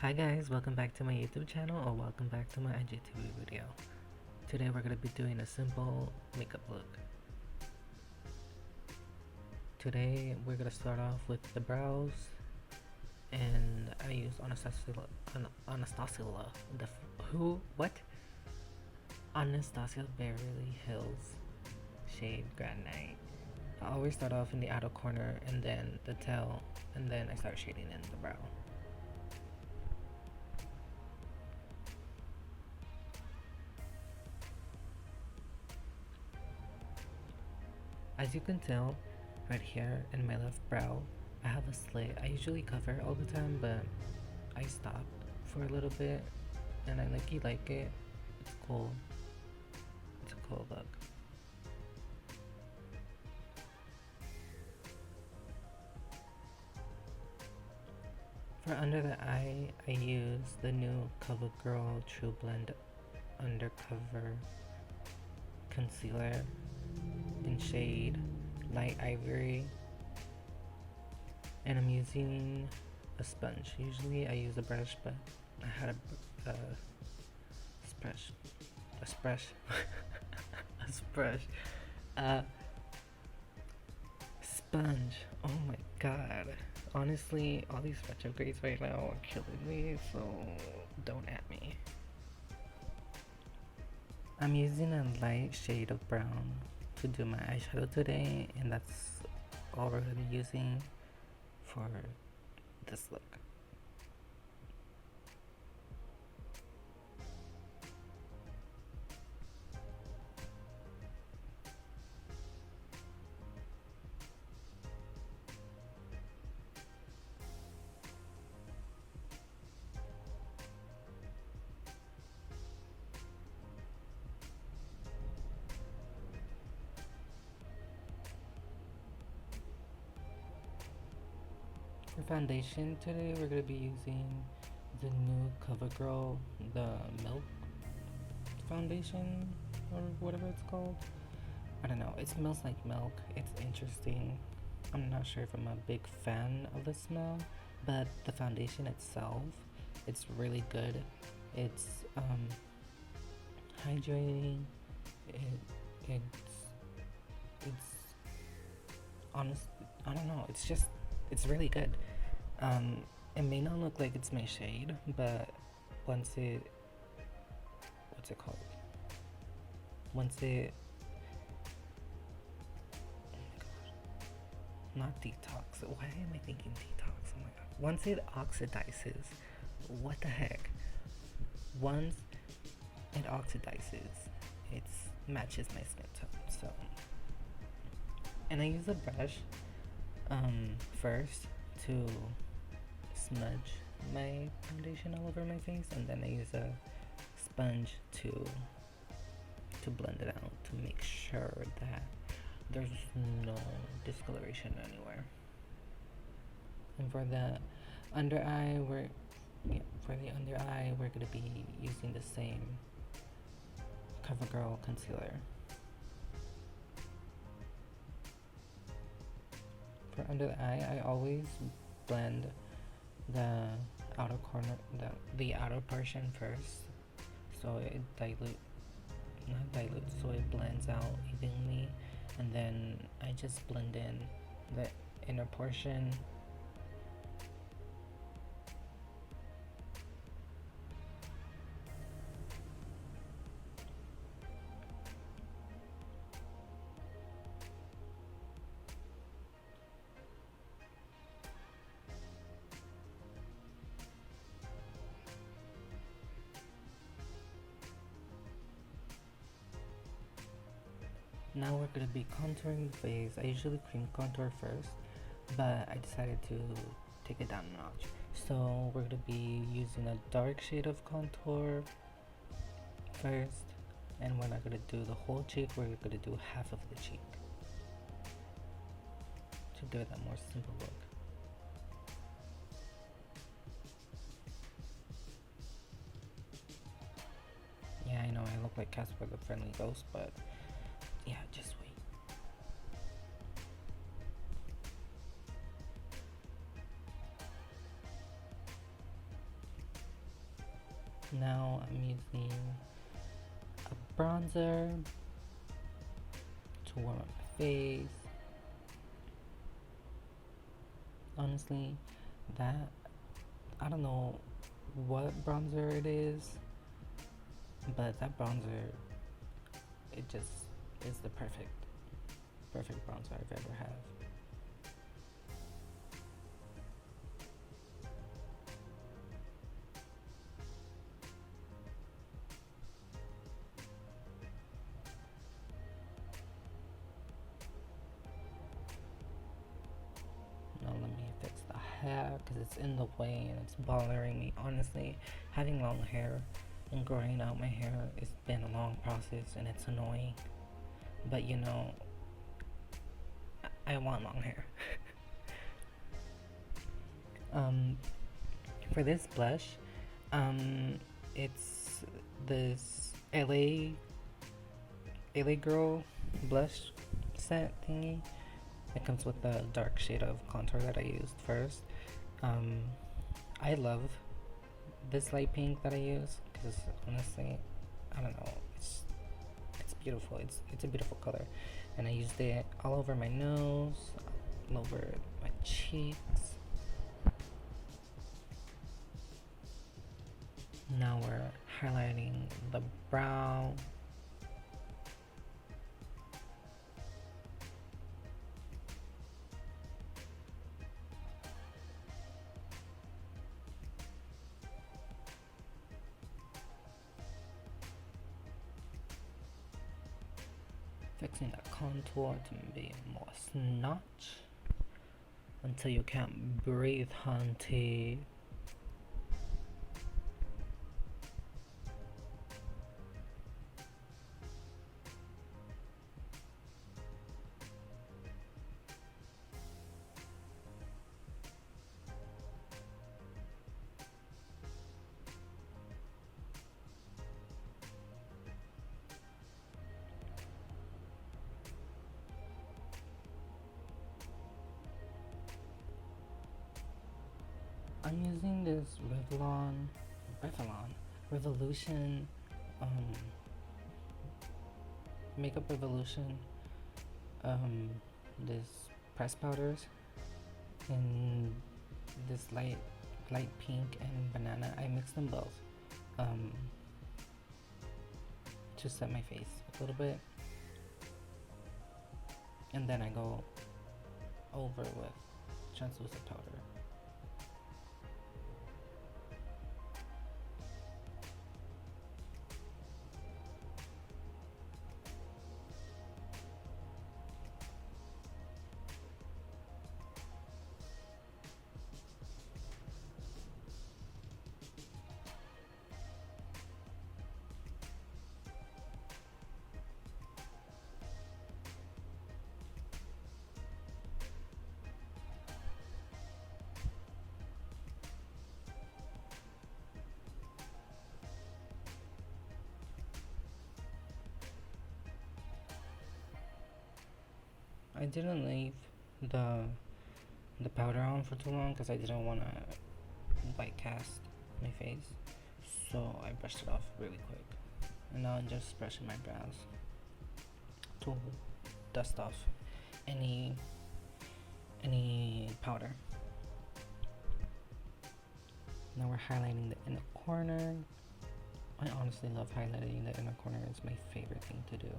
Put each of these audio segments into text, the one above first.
Hi guys, welcome back to my YouTube channel or welcome back to my IGTV video. Today we're going to be doing a simple makeup look. Today we're going to start off with the brows, and I use Anastasia Beverly Hills shade Granite. I always start off in the outer corner and then the tail, and then I start shading in the brow. As you can tell, right here in my left brow, I have a slit. I usually cover all the time, but I stopped for a little bit, and I like it. It's cool. It's a cool look. For under the eye, I use the new CoverGirl True Blend Undercover Concealer in shade Light Ivory, and I'm using a sponge. Usually I use a brush, but I had a sponge. Oh my god. Honestly, all these retrogrades right now are killing me, so don't at me. I'm using a light shade of brown to do my eyeshadow today, and that's all we're going to be using for this look. For foundation today, we're going to be using the new CoverGirl, the Milk foundation, or whatever it's called. I don't know, it smells like milk. It's interesting. I'm not sure if I'm a big fan of the smell, but the foundation itself, it's really good. It's hydrating. It's honest. I don't know. It's really good. It may not look like it's my shade, but once it, what's it called? Once it, oh my gosh, not detox. Why am I thinking detox? Oh my god. Once it oxidizes, what the heck? Once it oxidizes, it matches my skin tone. So, and I use a brush first to smudge my foundation all over my face, and then I use a sponge to blend it out to make sure that there's no discoloration anywhere. And for the under eye, we're gonna be using the same CoverGirl concealer. For under the eye, I always blend the outer corner, the outer portion first, so it so it blends out evenly, and then I just blend in the inner portion. Now we're going to be contouring the face. I usually cream contour first, but I decided to take it down a notch. So we're going to be using a dark shade of contour first, and we're not going to do the whole cheek, we're going to do half of the cheek to do that more simple look. Yeah, I know I look like Casper the Friendly Ghost, but yeah, just wait. Now I'm using a bronzer to warm up my face. Honestly, that, I don't know what bronzer it is, but that bronzer, it just is the perfect bronzer I've ever had. Now let me fix the hair because it's in the way and it's bothering me. Honestly, having long hair and growing out my hair, it's been a long process and it's annoying. But you know, I want long hair. For this blush, it's this LA Girl blush set thingy. It comes with the dark shade of contour that I used first. I love this light pink that I use because honestly, I don't know, it's beautiful. It's a beautiful color, and I used it all over my nose, all over my cheeks. Now we're highlighting the brow. Fixing that contour to be more snatch until you can't breathe, hunty. I'm using this Revolution, Makeup Revolution, this press powders, and this light pink and banana. I mix them both, to set my face a little bit, and then I go over with translucent powder. I didn't leave the powder on for too long because I didn't want to white cast my face, so I brushed it off really quick, and now I'm just brushing my brows to dust off any powder. Now we're highlighting the inner corner. I honestly love highlighting the inner corner. It's my favorite thing to do.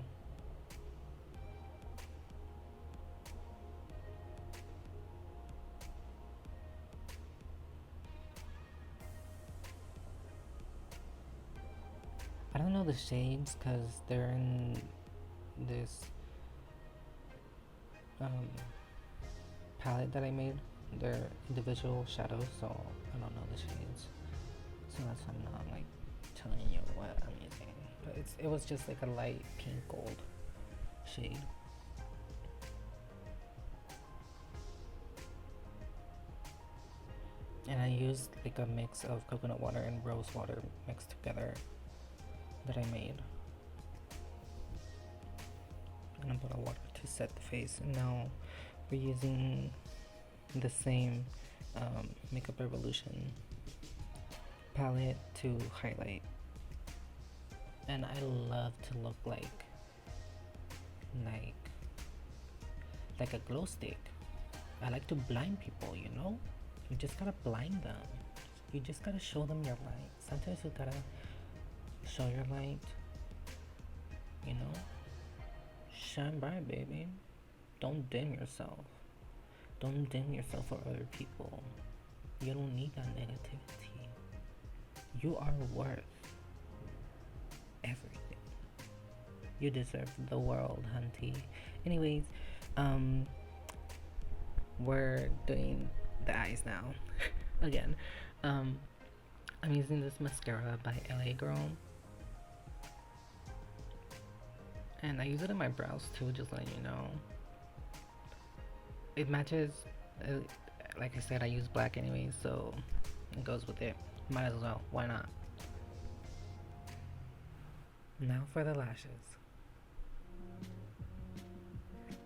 I don't know the shades because they're in this palette that I made. They're individual shadows, so I don't know the shades. So that's why I'm not like telling you what I'm using. But it was just like a light pink gold shade. And I used like a mix of coconut water and rose water mixed together that I made. And a bottle of water to set the face. And now we're using the same Makeup Revolution palette to highlight. And I love to look like a glow stick. I like to blind people, you know? You just gotta blind them. You just gotta show them your light. Sometimes you gotta show your light, you know? Shine bright, baby. Don't dim yourself. Don't dim yourself for other people. You don't need that negativity. You are worth everything. You deserve the world, hunty. Anyways, we're doing the eyes now. Again, I'm using this mascara by LA Girl, and I use it in my brows too, just letting you know. It matches, like I said, I use black anyway, so it goes with it. Might as well, why not? Now for the lashes.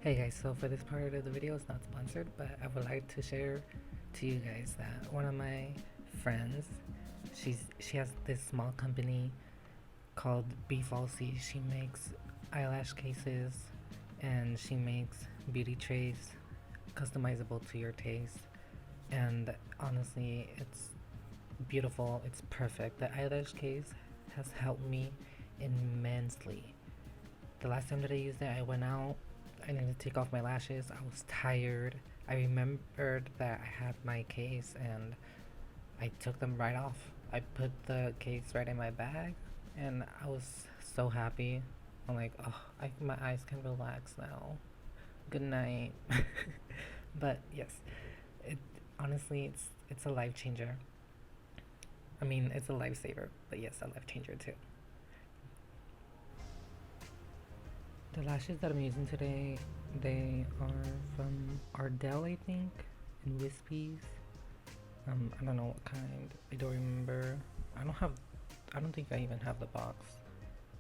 Hey guys, so for this part of the video, it's not sponsored, but I would like to share to you guys that one of my friends, she has this small company called Befalsies. She makes eyelash cases and she makes beauty trays customizable to your taste, and honestly, it's beautiful. It's perfect. The eyelash case has helped me immensely. The last time that I used it, I went out, I needed to take off my lashes. I was tired. I remembered that I had my case and I took them right off. I put the case right in my bag and I was so happy. I'm like, oh, my eyes can relax now. Good night. But yes, honestly, it's a life changer. I mean, it's a lifesaver, but yes, a life changer too. The lashes that I'm using today, they are from Ardell, I think, and Wispies. I don't know what kind. I don't remember. I don't think I even have the box,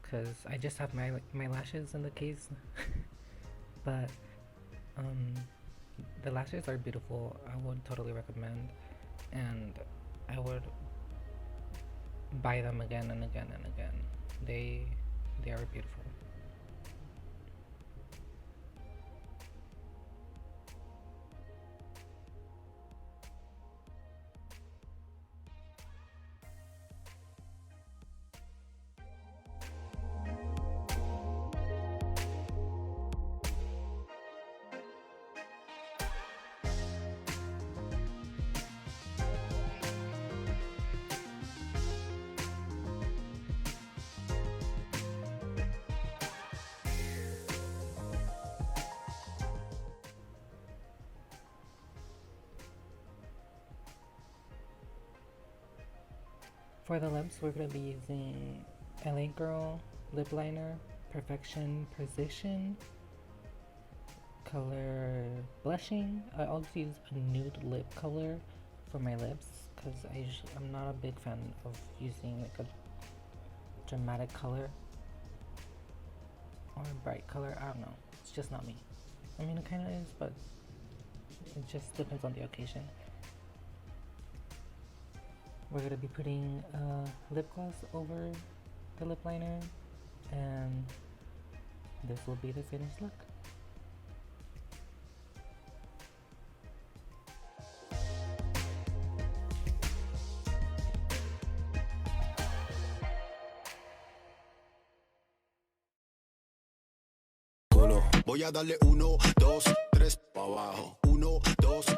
cause I just have my lashes in the case. But the lashes are beautiful. I would totally recommend, and I would buy them again and again and again. They are beautiful. For the lips, we're going to be using LA Girl Lip Liner, Perfection Precision, color Blushing. I always use a nude lip color for my lips because I'm not a big fan of using like a dramatic color or a bright color. I don't know. It's just not me. I mean, it kind of is, but it just depends on the occasion. We're going to be putting lip gloss over the lip liner, and this will be the finished look. Voy a darle 1, 2, 3 pa' abajo. 1, 2,